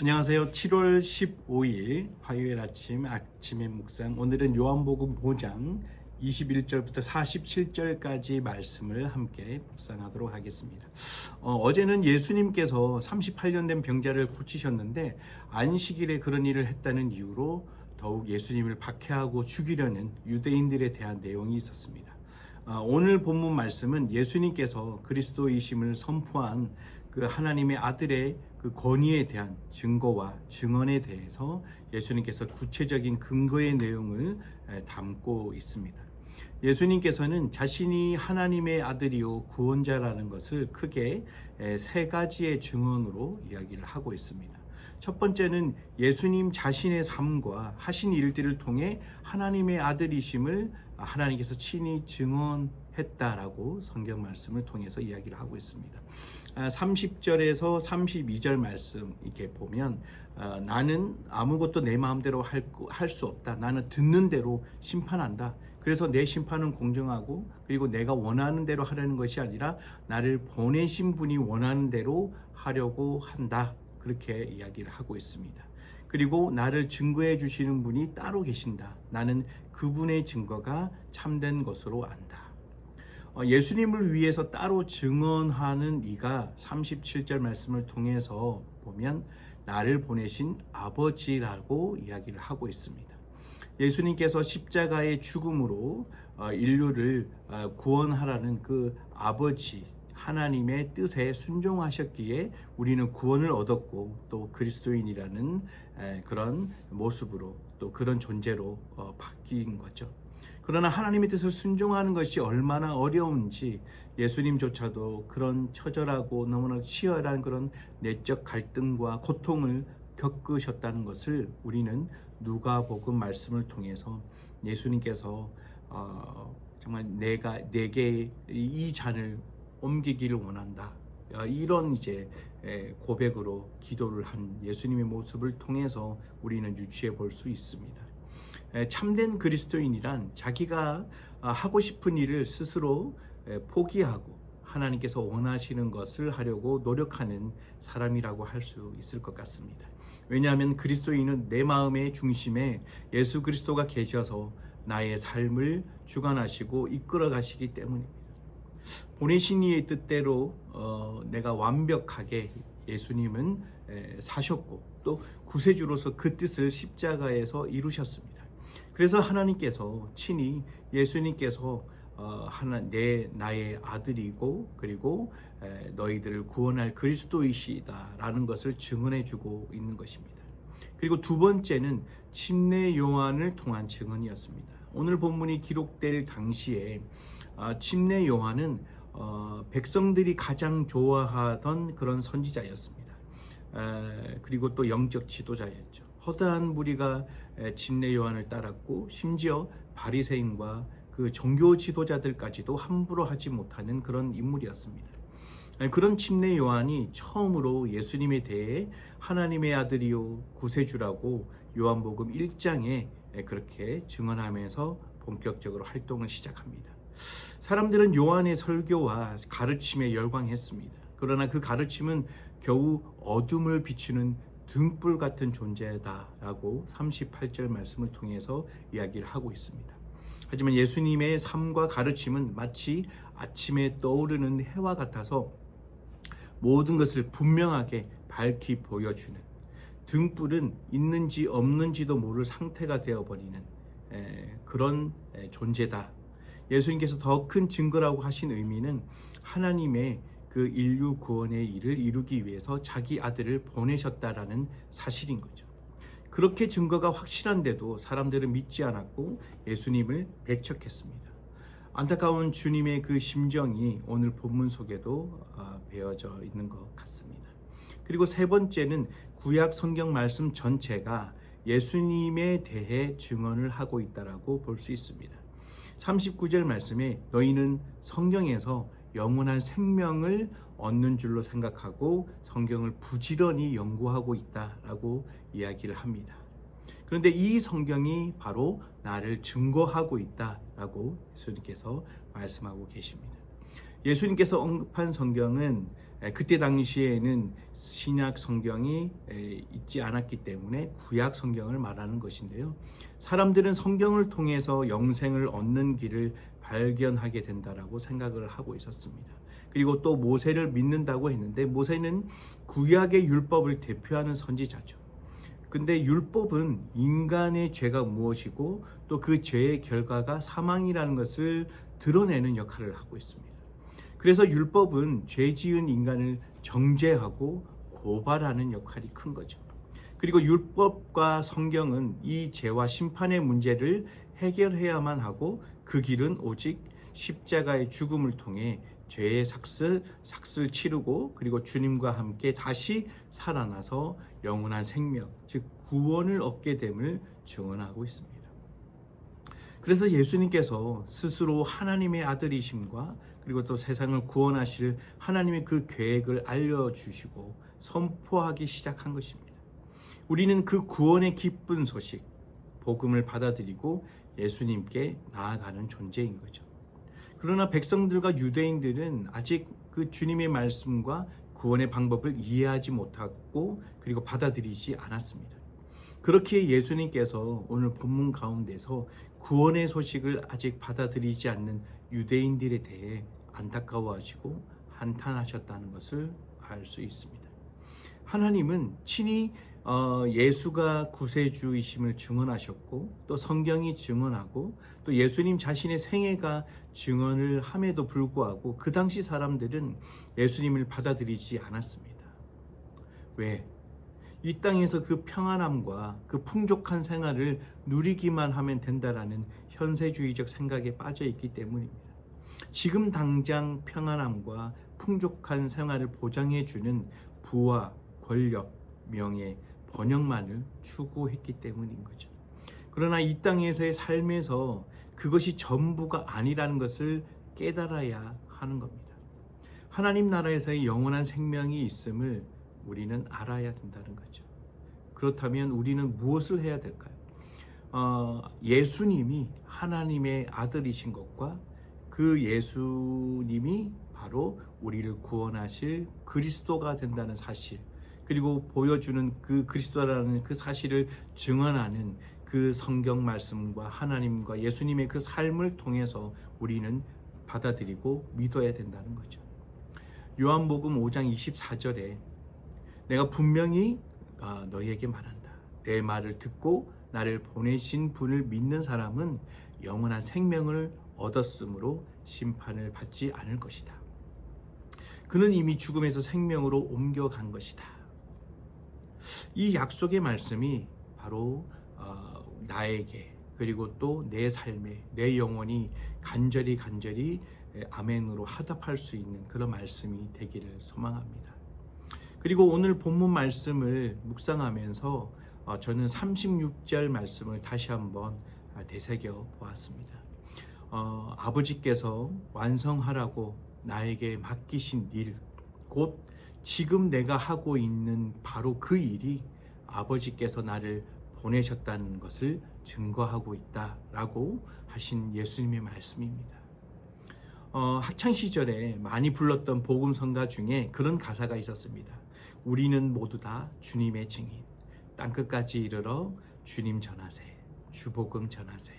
안녕하세요. 7월 15일 화요일 아침의 묵상. 오늘은 요한복음 5장 21절부터 47절까지 말씀을 함께 묵상하도록 하겠습니다. 어제는 예수님께서 38년 된 병자를 고치셨는데 안식일에 그런 일을 했다는 이유로 더욱 예수님을 박해하고 죽이려는 유대인들에 대한 내용이 있었습니다. 오늘 본문 말씀은 예수님께서 그리스도이심을 선포한 그 하나님의 아들의 그 권위에 대한 증거와 증언에 대해서 예수님께서 구체적인 근거의 내용을 담고 있습니다. 예수님께서는 자신이 하나님의 아들이요 구원자라는 것을 크게 세 가지의 증언으로 이야기를 하고 있습니다. 첫 번째는 예수님 자신의 삶과 하신 일들을 통해 하나님의 아들이심을 하나님께서 친히 증언했다라고 성경 말씀을 통해서 이야기를 하고 있습니다. 30절에서 32절 말씀 이렇게 보면 나는 아무것도 내 마음대로 할 수 없다. 나는 듣는 대로 심판한다. 그래서 내 심판은 공정하고 그리고 내가 원하는 대로 하려는 것이 아니라 나를 보내신 분이 원하는 대로 하려고 한다. 그렇게 이야기를 하고 있습니다. 그리고 나를 증거해 주시는 분이 따로 계신다. 나는 그분의 증거가 참된 것으로 안다. 예수님을 위해서 따로 증언하는 이가 37절 말씀을 통해서 보면 나를 보내신 아버지라고 이야기를 하고 있습니다. 예수님께서 십자가의 죽음으로 인류를 구원하라는 그 아버지 하나님의 뜻에 순종하셨기에 우리는 구원을 얻었고 또 그리스도인이라는 그런 모습으로 또 그런 존재로 바뀐 거죠. 그러나 하나님의 뜻을 순종하는 것이 얼마나 어려운지 예수님조차도 그런 처절하고 너무나 치열한 그런 내적 갈등과 고통을 겪으셨다는 것을 우리는 누가복음 말씀을 통해서 예수님께서 정말 내게 이 잔을 옮기기를 원한다. 이런 이제 고백으로 기도를 한 예수님의 모습을 통해서 우리는 유추해 볼 수 있습니다. 참된 그리스도인이란 자기가 하고 싶은 일을 스스로 포기하고 하나님께서 원하시는 것을 하려고 노력하는 사람이라고 할 수 있을 것 같습니다. 왜냐하면 그리스도인은 내 마음의 중심에 예수 그리스도가 계셔서 나의 삶을 주관하시고 이끌어 가시기 때문입니다. 보내신 이의 뜻대로 내가 완벽하게 예수님은 사셨고 또 구세주로서 그 뜻을 십자가에서 이루셨습니다. 그래서 하나님께서 친히 예수님께서 나의 아들이고 그리고 너희들을 구원할 그리스도이시다라는 것을 증언해주고 있는 것입니다. 그리고 두 번째는 침례 요한을 통한 증언이었습니다. 오늘 본문이 기록될 당시에 침례 요한은 백성들이 가장 좋아하던 그런 선지자였습니다. 그리고 또 영적 지도자였죠. 허다한 무리가 침례 요한을 따랐고 심지어 바리새인과 그 종교 지도자들까지도 함부로 하지 못하는 그런 인물이었습니다. 그런 침례 요한이 처음으로 예수님에 대해 하나님의 아들이요 구세주라고 요한복음 1장에 그렇게 증언하면서 본격적으로 활동을 시작합니다. 사람들은 요한의 설교와 가르침에 열광했습니다. 그러나 그 가르침은 겨우 어둠을 비추는 등불 같은 존재다라고 38절 말씀을 통해서 이야기를 하고 있습니다. 하지만 예수님의 삶과 가르침은 마치 아침에 떠오르는 해와 같아서 모든 것을 분명하게 밝히 보여주는, 등불은 있는지 없는지도 모를 상태가 되어버리는 그런 존재다. 예수님께서 더 큰 증거라고 하신 의미는 하나님의 그 인류 구원의 일을 이루기 위해서 자기 아들을 보내셨다라는 사실인 거죠. 그렇게 증거가 확실한데도 사람들은 믿지 않았고 예수님을 배척했습니다. 안타까운 주님의 그 심정이 오늘 본문 속에도 배어져 있는 것 같습니다. 그리고 세 번째는 구약 성경 말씀 전체가 예수님에 대해 증언을 하고 있다라고 볼 수 있습니다. 39절 말씀에 너희는 성경에서 영원한 생명을 얻는 줄로 생각하고 성경을 부지런히 연구하고 있다라고 이야기를 합니다. 그런데 이 성경이 바로 나를 증거하고 있다라고 예수님께서 말씀하고 계십니다. 예수님께서 언급한 성경은 그때 당시에는 신약 성경이 있지 않았기 때문에 구약 성경을 말하는 것인데요. 사람들은 성경을 통해서 영생을 얻는 길을 발견하게 된다라고 생각을 하고 있었습니다. 그리고 또 모세를 믿는다고 했는데 모세는 구약의 율법을 대표하는 선지자죠. 근데 율법은 인간의 죄가 무엇이고 또 그 죄의 결과가 사망이라는 것을 드러내는 역할을 하고 있습니다. 그래서 율법은 죄 지은 인간을 정죄하고 고발하는 역할이 큰 거죠. 그리고 율법과 성경은 이 죄와 심판의 문제를 해결해야만 하고 그 길은 오직 십자가의 죽음을 통해 죄의 삭슬 치르고 그리고 주님과 함께 다시 살아나서 영원한 생명, 즉 구원을 얻게 됨을 증언하고 있습니다. 그래서 예수님께서 스스로 하나님의 아들이심과 그리고 또 세상을 구원하실 하나님의 그 계획을 알려주시고 선포하기 시작한 것입니다. 우리는 그 구원의 기쁜 소식, 복음을 받아들이고 예수님께 나아가는 존재인 거죠. 그러나 백성들과 유대인들은 아직 그 주님의 말씀과 구원의 방법을 이해하지 못하고 그리고 받아들이지 않았습니다. 그렇게 예수님께서 오늘 본문 가운데서 구원의 소식을 아직 받아들이지 않는 유대인들에 대해 안타까워하시고 한탄하셨다는 것을 알 수 있습니다. 하나님은 친히 예수가 구세주이심을 증언하셨고 또 성경이 증언하고 또 예수님 자신의 생애가 증언을 함에도 불구하고 그 당시 사람들은 예수님을 받아들이지 않았습니다. 왜? 이 땅에서 그 평안함과 그 풍족한 생활을 누리기만 하면 된다라는 현세주의적 생각에 빠져 있기 때문입니다. 지금 당장 평안함과 풍족한 생활을 보장해주는 부와 권력, 명예, 번영만을 추구했기 때문인 거죠. 그러나 이 땅에서의 삶에서 그것이 전부가 아니라는 것을 깨달아야 하는 겁니다. 하나님 나라에서의 영원한 생명이 있음을 우리는 알아야 된다는 거죠. 그렇다면 우리는 무엇을 해야 될까요? 예수님이 하나님의 아들이신 것과 그 예수님이 바로 우리를 구원하실 그리스도가 된다는 사실, 그리고 보여주는 그 그리스도라는 그 사실을 증언하는 그 성경 말씀과 하나님과 예수님의 그 삶을 통해서 우리는 받아들이고 믿어야 된다는 거죠. 요한복음 5장 24절에 내가 분명히 너희에게 말한다. 내 말을 듣고 나를 보내신 분을 믿는 사람은 영원한 생명을 얻었으므로 심판을 받지 않을 것이다. 그는 이미 죽음에서 생명으로 옮겨간 것이다. 이 약속의 말씀이 바로 나에게 그리고 또 내 삶에 내 영혼이 간절히 아멘으로 화답할 수 있는 그런 말씀이 되기를 소망합니다. 그리고 오늘 본문 말씀을 묵상하면서 저는 36절 말씀을 다시 한번 되새겨 보았습니다. 아버지께서 완성하라고 나에게 맡기신 일, 곧 지금 내가 하고 있는 바로 그 일이 아버지께서 나를 보내셨다는 것을 증거하고 있다라고 하신 예수님의 말씀입니다. 학창시절에 많이 불렀던 복음성가 중에 그런 가사가 있었습니다. 우리는 모두 다 주님의 증인, 땅끝까지 이르러 주님 전하세, 주복음 전하세.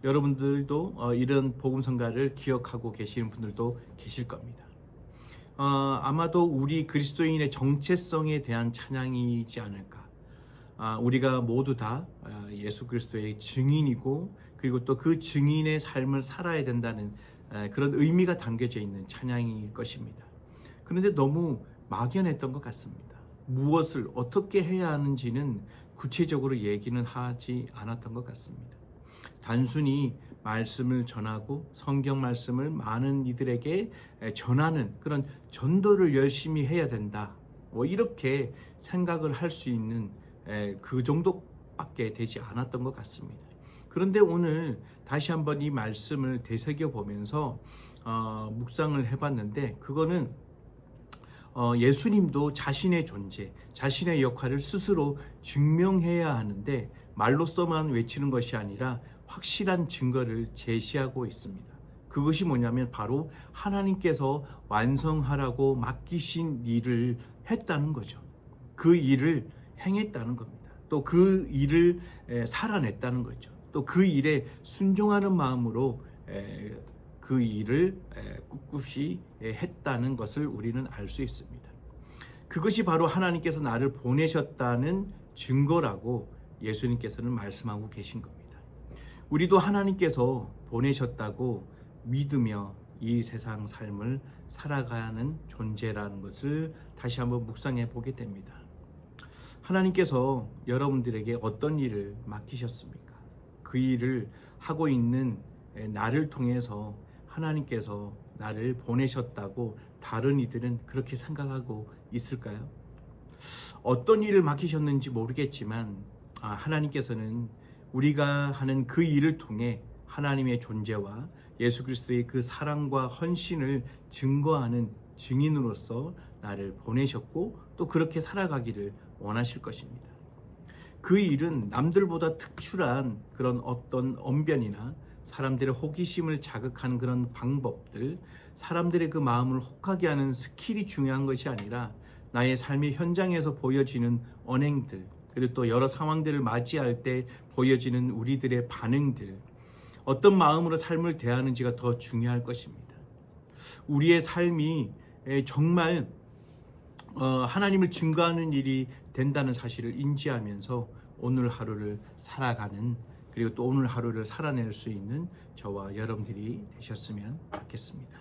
여러분들도 이런 복음성가를 기억하고 계시는 분들도 계실 겁니다. 아마도 우리 그리스도인의 정체성에 대한 찬양이지 않을까. 우리가 모두 다 예수 그리스도의 증인이고 그리고 또 그 증인의 삶을 살아야 된다는 그런 의미가 담겨져 있는 찬양일 것입니다. 그런데 너무 막연했던 것 같습니다. 무엇을 어떻게 해야 하는지는 구체적으로 얘기는 하지 않았던 것 같습니다. 단순히 말씀을 전하고 성경 말씀을 많은 이들에게 전하는 그런 전도를 열심히 해야 된다. 이렇게 생각을 할 수 있는 그 정도밖에 되지 않았던 것 같습니다. 그런데 오늘 다시 한번 이 말씀을 되새겨 보면서 묵상을 해봤는데 그거는 예수님도 자신의 존재, 자신의 역할을 스스로 증명해야 하는데 말로서만 외치는 것이 아니라 확실한 증거를 제시하고 있습니다. 그것이 뭐냐면 바로 하나님께서 완성하라고 맡기신 일을 했다는 거죠. 그 일을 행했다는 겁니다. 또 그 일을 살아냈다는 거죠. 또 그 일에 순종하는 마음으로 그 일을 꿋꿋이 했다는 것을 우리는 알 수 있습니다. 그것이 바로 하나님께서 나를 보내셨다는 증거라고 예수님께서는 말씀하고 계신 겁니다. 우리도 하나님께서 보내셨다고 믿으며 이 세상 삶을 살아가는 존재라는 것을 다시 한번 묵상해 보게 됩니다. 하나님께서 여러분들에게 어떤 일을 맡기셨습니까? 그 일을 하고 있는 나를 통해서 하나님께서 나를 보내셨다고 다른 이들은 그렇게 생각하고 있을까요? 어떤 일을 맡기셨는지 모르겠지만 하나님께서는 우리가 하는 그 일을 통해 하나님의 존재와 예수 그리스도의 그 사랑과 헌신을 증거하는 증인으로서 나를 보내셨고 또 그렇게 살아가기를 원하실 것입니다. 그 일은 남들보다 특출한 그런 어떤 언변이나 사람들의 호기심을 자극하는 그런 방법들, 사람들의 그 마음을 혹하게 하는 스킬이 중요한 것이 아니라 나의 삶의 현장에서 보여지는 언행들, 그리고 또 여러 상황들을 맞이할 때 보여지는 우리들의 반응들, 어떤 마음으로 삶을 대하는지가 더 중요할 것입니다. 우리의 삶이 정말 하나님을 증거하는 일이 된다는 사실을 인지하면서 오늘 하루를 살아가는, 그리고 또 오늘 하루를 살아낼 수 있는 저와 여러분들이 되셨으면 좋겠습니다.